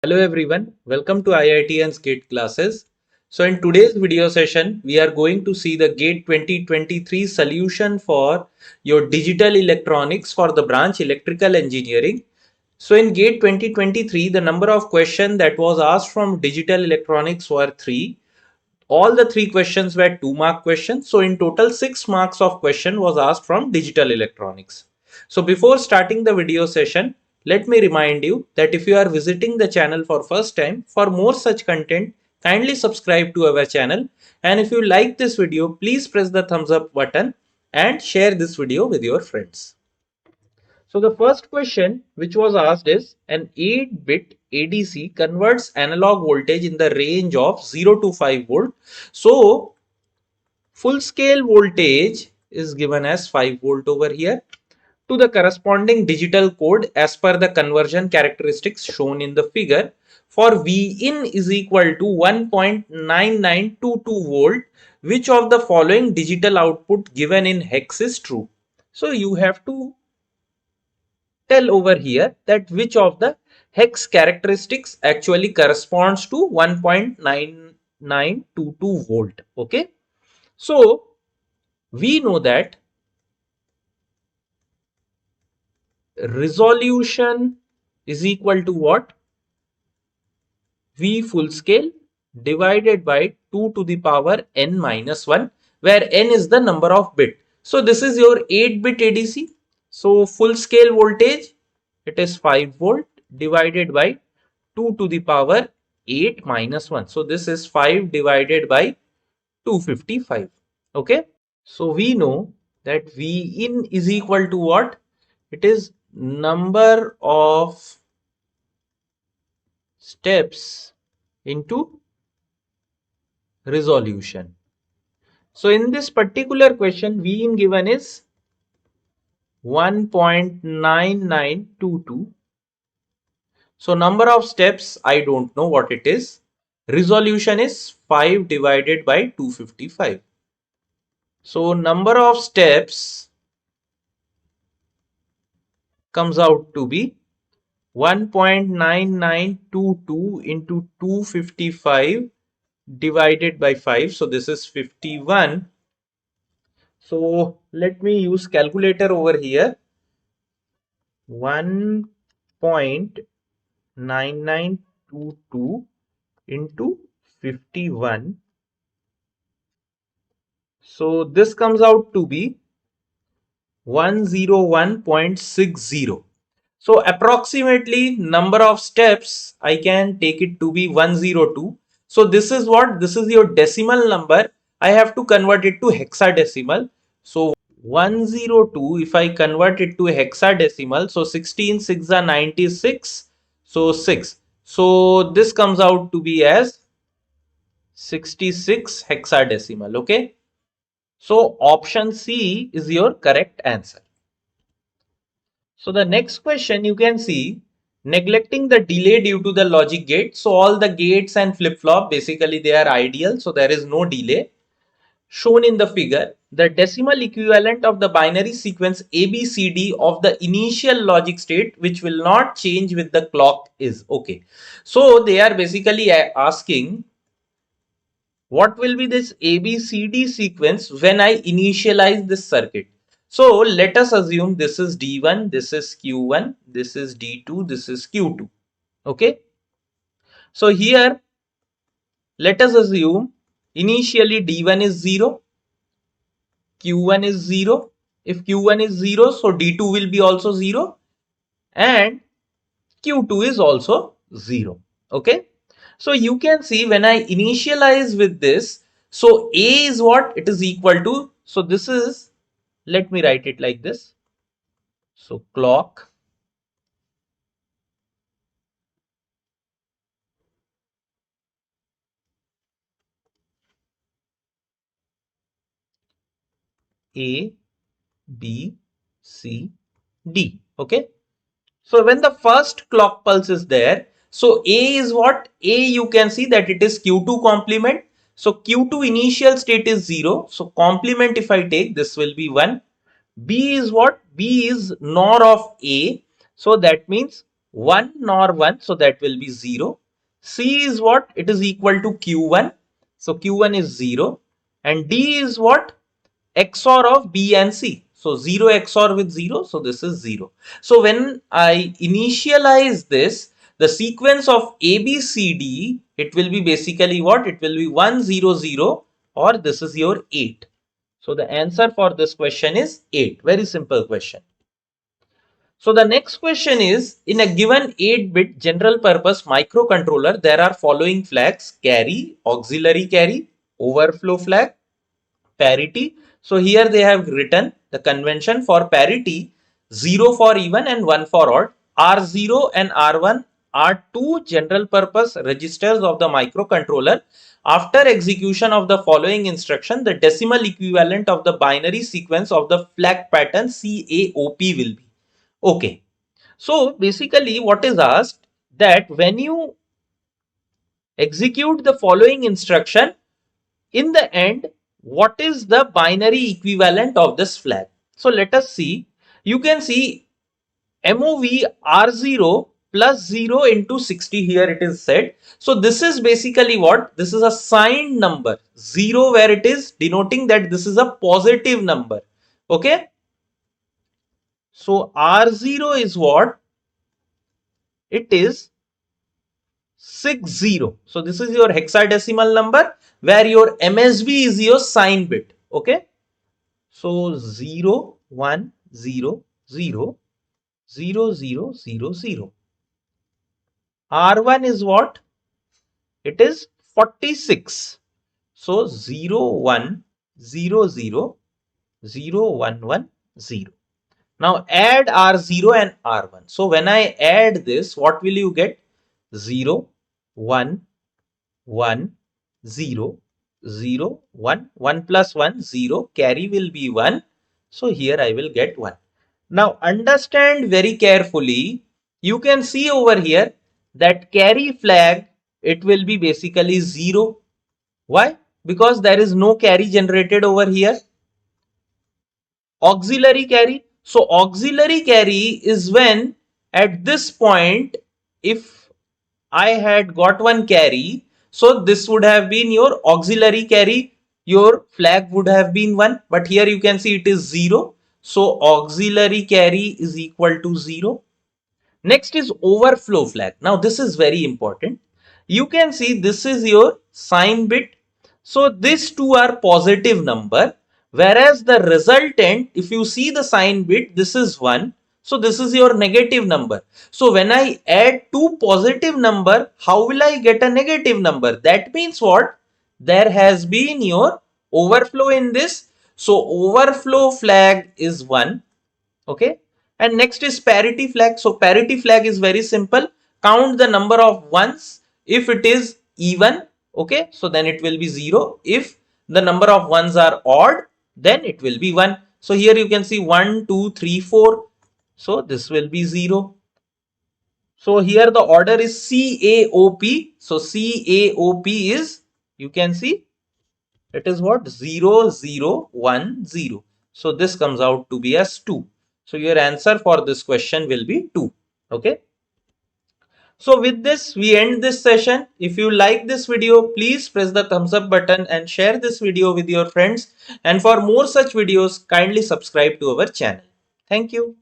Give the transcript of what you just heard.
Hello everyone, welcome to IIT's GATE classes. So in today's video session, we are going to see the GATE 2023 solution for your digital electronics for the branch electrical engineering. So in GATE 2023, the number of questions that was asked from digital electronics were 3. All the 3 questions were 2-mark questions. So in total 6 marks of question was asked from digital electronics. So before starting the video session, let me remind you that if you are visiting the channel for first time, for more such content, kindly subscribe to our channel. And if you like this video, please press the thumbs up button and share this video with your friends. So the first question which was asked is an 8-bit ADC converts analog voltage in the range of 0 to 5 volt. So full scale voltage is given as 5 volt over here to the corresponding digital code as per the conversion characteristics shown in the figure. For V in is equal to 1.9922 volt, which of the following digital output given in hex is true? So you have to tell over here that which of the hex characteristics actually corresponds to 1.9922 volt. Okay, so we know that resolution is equal to what? V full scale divided by 2 to the power n minus 1, where n is the number of bit. So this is your 8-bit ADC. So full scale voltage, it is 5 volt divided by 2 to the power 8 minus 1. So this is 5 divided by 255. Okay. So we know that V in is equal to what? It is number of steps into resolution. So in this particular question, V in given is 1.9922. So number of steps, I don't know what it is. Resolution is 5 divided by 255. So number of steps comes out to be 1.9922 into 255 divided by 5. So this is 51. So let me use calculator over here. 1.9922 into 51. So this comes out to be 101.60. So approximately number of steps, I can take it to be 102. So this is what? This is your decimal number. I have to convert it to hexadecimal. So 102, if I convert it to hexadecimal, so 16 6 are 96. So 6. So this comes out to be as 66 hexadecimal. Okay. So option C is your correct answer. So the next question you can see, neglecting the delay due to the logic gate. So all the gates and flip-flop, basically they are ideal. So there is no delay. Shown in the figure, the decimal equivalent of the binary sequence ABCD of the initial logic state, which will not change with the clock, is okay. So they are basically asking, what will be this ABCD sequence when I initialize this circuit? So let us assume this is D1, this is Q1, this is D2, this is Q2. Okay. So here, let us assume initially D1 is 0, Q1 is 0. If Q1 is 0, so D2 will be also 0 and Q2 is also 0. Okay. So you can see when I initialize with this, so A is what? It is equal to, so this is, let me write it like this. So clock A, B, C, D. Okay. So when the first clock pulse is there, so A is what? A, you can see that it is Q2 complement. So Q2 initial state is 0. So complement if I take, this will be 1. B is what? B is NOR of A. So that means 1 nor 1, so that will be 0. C is what? It is equal to Q1, so Q1 is 0. And D is what? XOR of B and C. So 0 XOR with 0, so this is 0. So when I initialize this, the sequence of A, B, C, D, it will be basically what? It will be 1, 0, 0, or this is your 8. So the answer for this question is 8. Very simple question. So the next question is, in a given 8-bit general purpose microcontroller, there are following flags: carry, auxiliary carry, overflow flag, parity. So here they have written the convention for parity: 0 for even and 1 for odd. R0 and R1 are two general purpose registers of the microcontroller. After execution of the following instruction, the decimal equivalent of the binary sequence of the flag pattern CAOP will be. Okay. So basically what is asked, that when you execute the following instruction, in the end, what is the binary equivalent of this flag? So let us see. You can see MOV R0 plus 0 into 60, here it is said. So this is basically what? This is a signed number. 0 where it is denoting that this is a positive number. Okay. So R0 is what? It is 60. So this is your hexadecimal number where your MSB is your sign bit. Okay. So 0, 1, 0, 0, 0, 0, 0, 0. R1 is what? It is 46. So 0, 1, 0, 0, 0, 1, 1, 0. Now add R0 and R1. So when I add this, what will you get? 0, 1, 1, 0, 0, 1, 1 plus 1, 0, carry will be 1. So here I will get 1. Now understand very carefully. You can see over here that carry flag, it will be basically 0. Why? Because there is no carry generated over here. Auxiliary carry. So auxiliary carry is when at this point, if I had got one carry, so this would have been your auxiliary carry, your flag would have been 1, but here you can see it is 0. So auxiliary carry is equal to 0. Next is overflow flag. Now this is very important. You can see this is your sign bit. So these two are positive number, whereas the resultant, if you see the sign bit, this is 1. So this is your negative number. So when I add two positive number, how will I get a negative number? That means what? There has been your overflow in this. So overflow flag is 1. Okay. And next is parity flag. So parity flag is very simple. Count the number of ones. If it is even, okay, so then it will be 0. If the number of ones are odd, then it will be 1. So here you can see 1, 2, 3, 4. So this will be 0. So here the order is CAOP. So CAOP is, you can see, it is what? 0, 0, 1, 0. So this comes out to be as 2. So your answer for this question will be 2. Okay. So with this, we end this session. If you like this video, please press the thumbs up button and share this video with your friends. And for more such videos, kindly subscribe to our channel. Thank you.